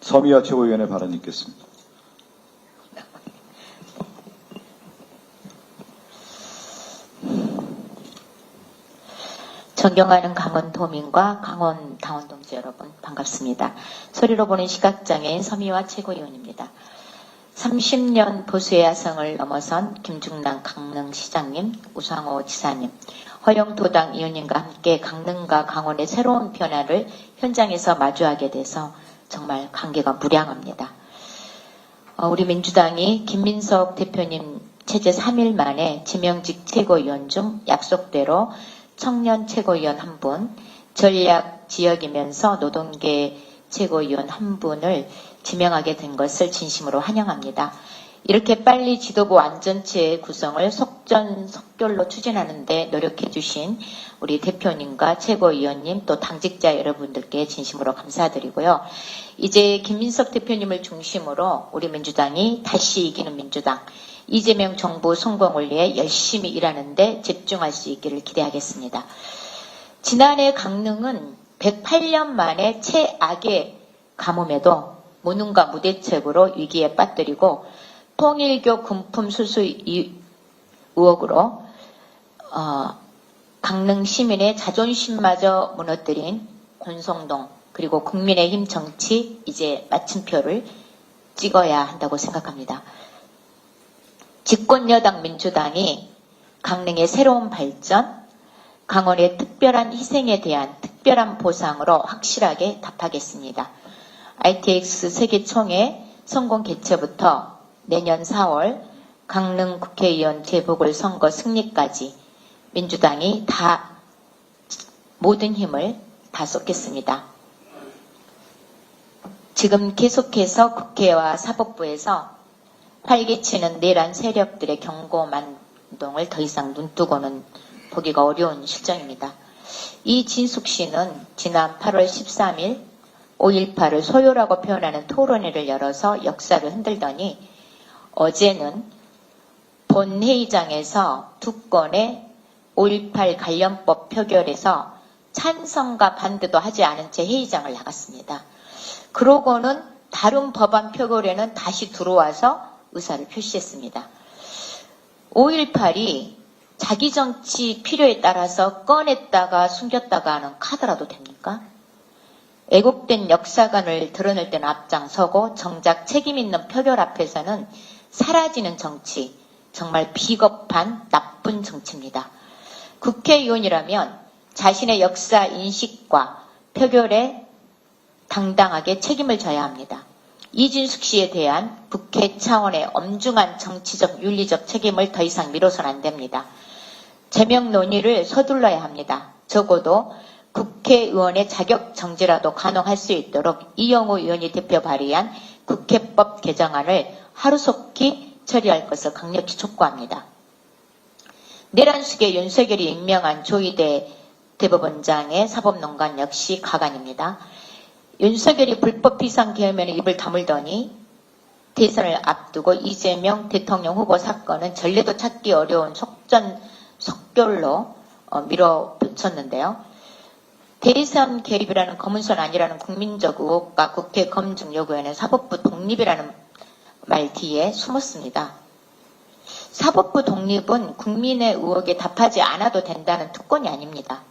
서미화 최고위원의 발언이 있겠습니다. 존경하는 강원도민과 강원 당원동지 여러분 반갑습니다. 소리로 보는 시각장애인 서미화 최고위원입니다. 30년 보수의 야성을 넘어선 김중남 강릉시장님, 우상호 지사님, 허영도당 의원님과 함께 강릉과 강원의 새로운 변화를 현장에서 마주하게 돼서 정말 감개가 무량합니다. 우리 민주당이 김민석 대표님 체제 3일 만에 지명직 최고위원 중 약속대로 청년 최고위원 1분, 전략 지역이면서 노동계 최고위원 1분을 지명하게 된 것을 진심으로 환영합니다. 이렇게 빨리 지도부 완전체 구성을 속전속결로 추진하는 데 노력해 주신 우리 대표님과 최고위원님 또 당직자 여러분들께 진심으로 감사드리고요. 이제 김민석 대표님을 중심으로 우리 민주당이 다시 이기는 민주당, 이재명 정부 성공을 위해 열심히 일하는데 집중할 수 있기를 기대하겠습니다. 지난해 강릉은 108년 만에 최악의 가뭄에도 무능과 무대책으로 위기에 빠뜨리고 통일교 군품 수수 의혹으로 강릉 시민의 자존심마저 무너뜨린 권성동 그리고 국민의힘 정치 이제 마침표를 찍어야 한다고 생각합니다. 집권여당 민주당이 강릉의 새로운 발전, 강원의 특별한 희생에 대한 특별한 보상으로 확실하게 답하겠습니다. ITX 세계총회 성공 개최부터 내년 4월 강릉 국회의원 재보궐선거 승리까지 민주당이 다 모든 힘을 다 쏟겠습니다. 지금 계속해서 국회와 사법부에서 활개치는 내란 세력들의 경고만동을 더 이상 눈뜨고는 보기가 어려운 실정입니다. 이진숙 씨는 지난 8월 13일 5.18을 소요라고 표현하는 토론회를 열어서 역사를 흔들더니 어제는 본회의장에서 2건의 5.18 관련법 표결에서 찬성과 반대도 하지 않은 채 회의장을 나갔습니다. 그러고는 다른 법안 표결에는 다시 들어와서 의사를 표시했습니다. 5.18이 자기 정치 필요에 따라서 꺼냈다가 숨겼다가 하는 카드라도 됩니까? 왜곡된 역사관을 드러낼 때는 앞장서고 정작 책임 있는 표결 앞에서는 사라지는 정치, 정말 비겁한 나쁜 정치입니다. 국회의원이라면 자신의 역사 인식과 표결에 당당하게 책임을 져야 합니다. 이진숙 씨에 대한 국회 차원의 엄중한 정치적 윤리적 책임을 더 이상 미뤄서는 안 됩니다. 제명 논의를 서둘러야 합니다. 적어도 국회의원의 자격 정지라도 가능할 수 있도록 이영호 의원이 대표 발의한 국회법 개정안을 하루속히 처리할 것을 강력히 촉구합니다. 내란 숙의 윤석열이 임명한 조희대 대법원장의 사법농단 역시 가관입니다. 윤석열이 불법 비상계엄에 입을 다물더니 대선을 앞두고 이재명 대통령 후보 사건은 전례도 찾기 어려운 속전속결로 밀어붙였는데요. 대선 개입이라는 검은손 아니라는 국민적 의혹과 국회 검증 요구에는 사법부 독립이라는 말 뒤에 숨었습니다. 사법부 독립은 국민의 의혹에 답하지 않아도 된다는 특권이 아닙니다.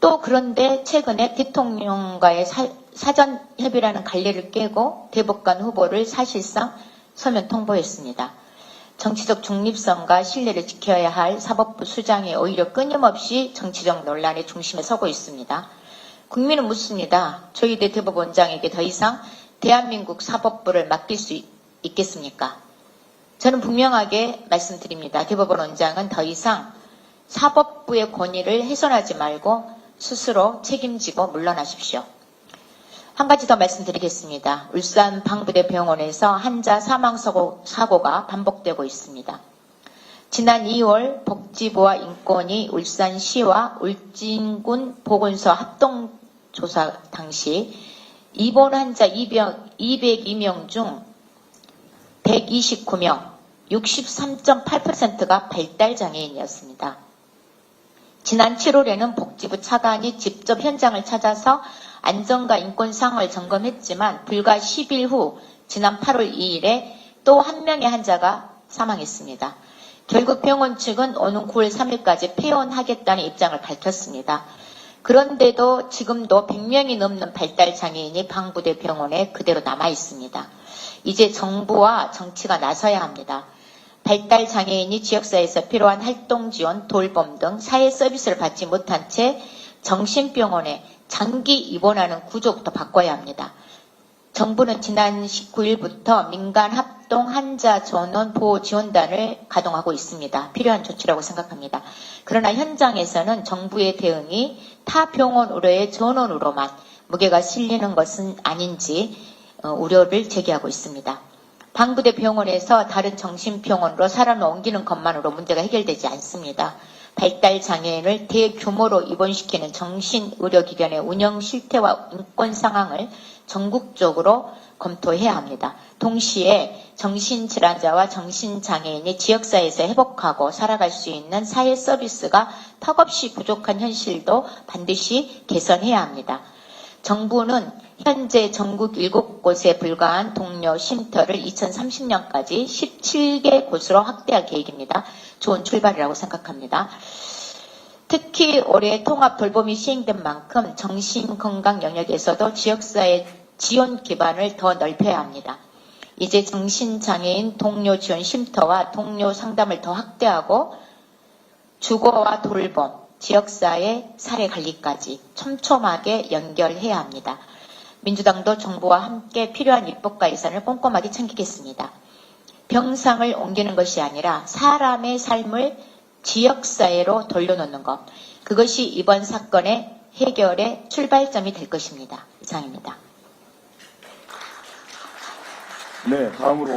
또 그런데 최근에 대통령과의 사전 협의라는 갈래를 깨고 대법관 후보를 사실상 서면 통보했습니다. 정치적 중립성과 신뢰를 지켜야 할 사법부 수장이 오히려 끊임없이 정치적 논란의 중심에 서고 있습니다. 국민은 묻습니다. 조희대 대법원장에게 더 이상 대한민국 사법부를 맡길 수 있겠습니까? 저는 분명하게 말씀드립니다. 대법원 원장은 더 이상 사법부의 권위를 훼손하지 말고 스스로 책임지고 물러나십시오. 한 가지 더 말씀드리겠습니다. 울산 방부대 병원에서 환자 사망사고가 반복되고 있습니다. 지난 2월 복지부와 인권위 울산시와 울진군 보건소 합동조사 당시 입원 환자 202명 중 129명, 63.8%가 발달장애인이었습니다. 지난 7월에는 복지부 차관이 직접 현장을 찾아서 안전과 인권 상황을 점검했지만 불과 10일 후 지난 8월 2일에 또 한 명의 환자가 사망했습니다. 결국 병원 측은 오는 9월 3일까지 폐원하겠다는 입장을 밝혔습니다. 그런데도 지금도 100명이 넘는 발달장애인이 방부대 병원에 그대로 남아 있습니다. 이제 정부와 정치가 나서야 합니다. 발달장애인이 지역사회에서 필요한 활동 지원, 돌봄 등 사회 서비스를 받지 못한 채 정신병원에 장기 입원하는 구조부터 바꿔야 합니다. 정부는 지난 19일부터 민간 합동 환자 전원 보호 지원단을 가동하고 있습니다. 필요한 조치라고 생각합니다. 그러나 현장에서는 정부의 대응이 타 병원 의료의 전원으로만 무게가 실리는 것은 아닌지 우려를 제기하고 있습니다. 방부대 병원에서 다른 정신병원으로 사람을 옮기는 것만으로 문제가 해결되지 않습니다. 발달장애인을 대규모로 입원시키는 정신의료기관의 운영 실태와 인권 상황을 전국적으로 검토해야 합니다. 동시에 정신질환자와 정신장애인이 지역사회에서 회복하고 살아갈 수 있는 사회 서비스가 턱없이 부족한 현실도 반드시 개선해야 합니다. 정부는 현재 전국 7곳에 불과한 동료 쉼터를 2030년까지 17개 곳으로 확대할 계획입니다. 좋은 출발이라고 생각합니다. 특히 올해 통합 돌봄이 시행된 만큼 정신건강 영역에서도 지역사회 지원 기반을 더 넓혀야 합니다. 이제 정신장애인 동료 지원 쉼터와 동료 상담을 더 확대하고 주거와 돌봄, 지역사회 사례관리까지 촘촘하게 연결해야 합니다. 민주당도 정부와 함께 필요한 입법과 예산을 꼼꼼하게 챙기겠습니다. 병상을 옮기는 것이 아니라 사람의 삶을 지역사회로 돌려놓는 것, 그것이 이번 사건의 해결의 출발점이 될 것입니다. 이상입니다. 네, 다음으로